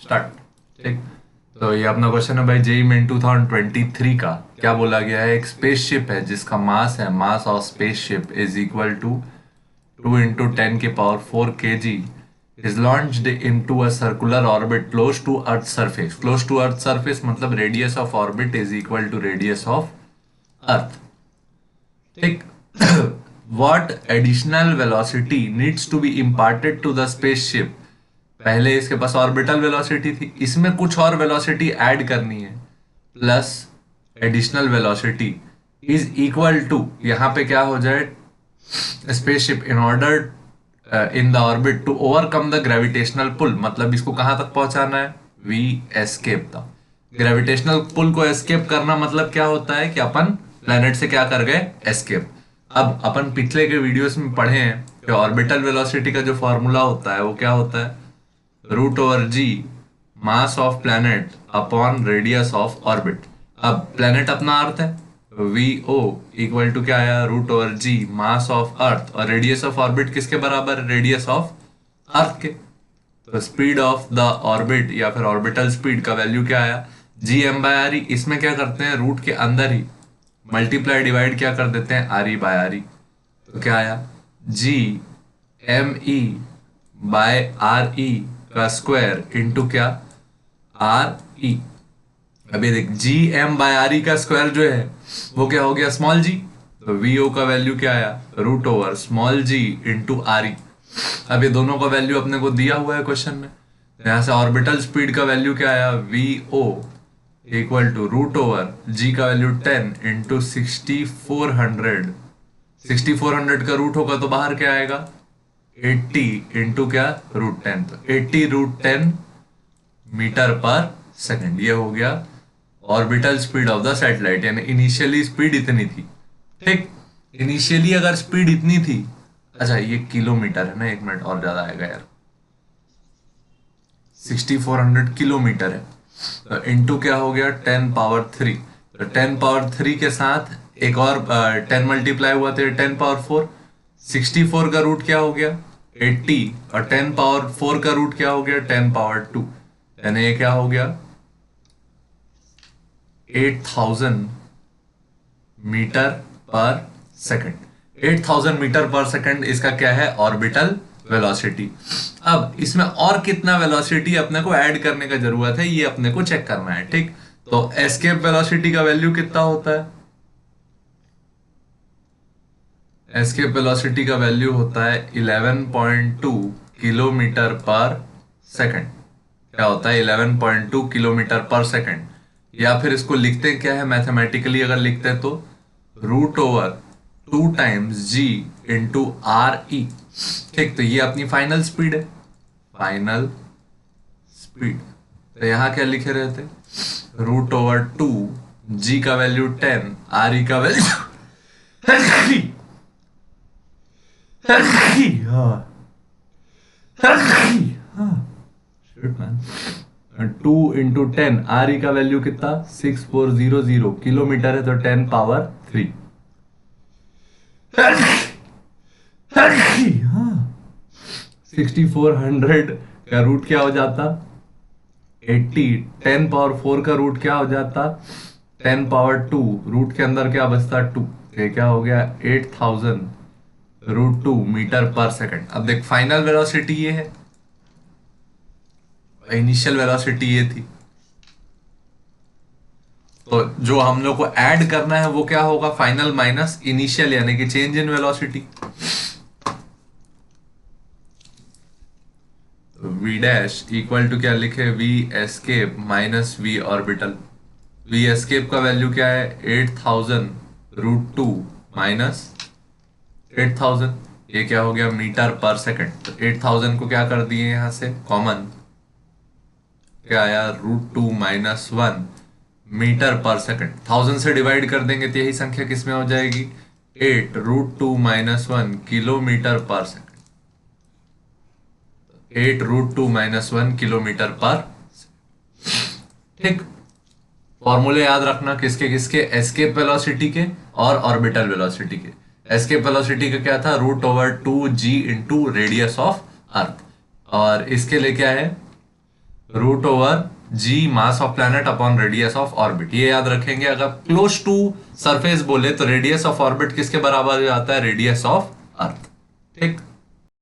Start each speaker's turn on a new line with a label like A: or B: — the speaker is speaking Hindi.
A: स्टार्ट। ठीक, तो ये अपना क्वेश्चन है भाई जेई मेन 2023 का। क्या बोला गया है, एक स्पेसशिप है जिसका मास है, mass of spaceship is equal to 2 × 10⁴ kg, is launched into a circular orbit close to earth surface. Close to earth surface मतलब radius of orbit is equal to radius of earth. ठीक, what additional velocity needs to be imparted to the spaceship? पहले इसके पास ऑर्बिटल वेलोसिटी थी, इसमें कुछ और वेलोसिटी ऐड करनी है, plus additional velocity is equal to, यहां पे क्या हो जाए, spaceship in order in the orbit to overcome the gravitational pull, मतलब इसको कहां तक पहुंचाना है, वी एस्केप था। ग्रेविटेशनल पुल को एस्केप करना मतलब क्या होता है कि अपन प्लेनेट से क्या कर गए, एस्केप। अब अपन पिछले के वीडियोस में पढ़े हैं कि ऑर्बिटल वेलोसिटी का जो फॉर्मूला होता है वो क्या होता है, √g mass of planet upon radius of orbit. अब प्लैनेट अपना अर्थ है, VO इक्वल टू क्या आया, √g मास ऑफ अर्थ, और रेडियस ऑफ ऑर्बिट किसके बराबर है, रेडियस ऑफ अर्थ के। तो स्पीड ऑफ द ऑर्बिट या फिर ऑर्बिटल स्पीड का वैल्यू क्या आया, gm/re। इसमें क्या करते हैं, रूट के अंदर ही मल्टीप्लाई डिवाइड क्या कर देते हैं, re/re। तो क्या आया, gme/re का स्क्वायर इंटू क्या, RE। अभी देख gm/re का स्क्वायर जो है वो क्या हो गया, स्मॉल g। तो VO का वैल्यू क्या आया, √small g इंटू RE। अब ये दोनों का वैल्यू अपने को दिया हुआ है क्वेश्चन में, यहां से ऑर्बिटल स्पीड का वैल्यू क्या आया, VO इक्वल टू √g का वैल्यू 10 इंटू 6400। 6400 का रूट होगा तो बाहर क्या आएगा, 80 इंटू क्या, √10। तो 80 √10 मीटर पर सेकंड, ये हो गया orbital speed of the satellite. यानी इनिशियली स्पीड इतनी थी। ठीक, इनिशियली अगर स्पीड इतनी थी, अच्छा ये किलोमीटर है ना, 1 मिनट और ज्यादा आएगा यार, 6400 किलोमीटर है, तो इंटू क्या हो गया, 10⁻3। तो 10⁻3 के साथ एक और 10 मल्टीप्लाई हुआ तो 10⁻4। 64 का रूट क्या हो गया, 80, और 10⁻4 का रूट क्या हो गया, 10⁻2। यानी ये क्या हो गया, 8000 मीटर पर सेकंड। 8000 मीटर पर सेकंड इसका क्या है, ऑर्बिटल वेलोसिटी। अब इसमें और कितना वेलोसिटी अपने को ऐड करने का जरूरत है, ये अपने को चेक करना है। ठीक, तो एस्केप वेलोसिटी का वैल्यू कितना होता है, एस्केप वेलोसिटी का वैल्यू होता है 11.2 किलोमीटर पर सेकंड। क्या होता है, 11.2 किलोमीटर पर सेकंड। या फिर इसको लिखते क्या है मैथमेटिकली, अगर लिखते हैं तो √2 टाइम्स g इंटू RE। ठीक, तो ये अपनी फाइनल स्पीड है, फाइनल स्पीड। तो यहां क्या लिखे रहे थे, √2, g का वैल्यू 10, RE का वैल्यू 2 इंटू 10, RE का वैल्यू कितना, 6400 किलोमीटर है, तो 10⁻3। 6400 का रूट क्या हो जाता, 80। 10⁻4 का रूट क्या हो जाता, 10⁻2। रूट के अंदर क्या बचता, 2। ये क्या हो गया, 8000 √2 मीटर पर सेकंड। अब देख फाइनल वेलोसिटी ये है, इनिशियल वेलोसिटी ये थी, तो जो हम लोग को ऐड करना है वो क्या होगा, फाइनल माइनस इनिशियल, यानी कि change in velocity. V dash equal to क्या लिखे, V escape minus V orbital. V escape का वैल्यू क्या है, 8000 √2 माइनस 8000, ये क्या हो गया, मीटर पर सेकंड। तो 8000 को क्या कर दिए यहां से कॉमन, क्या आया, √2 माइनस 1 मीटर पर सेकंड। 1000 से डिवाइड कर देंगे तो यही संख्या किसमें हो जाएगी, 8 √2 माइनस 1 किलोमीटर पर सेकंड। 8 √2 माइनस 1 किलोमीटर पर। ठीक, फॉर्मूले याद रखना किसके किसके, एस्केप वेलोसिटी के और ऑर्बिटल वेलोसिटी के। एस्केप वेलोसिटी का क्या था, √2g into radius of earth, और इसके लिए क्या है, root over G mass of planet upon radius of orbit, ये याद रखेंगे। अगर क्लोज टू सरफेस बोले तो रेडियस ऑफ ऑर्बिट किसके बराबर हो जाता है, रेडियस ऑफ अर्थ। ठीक,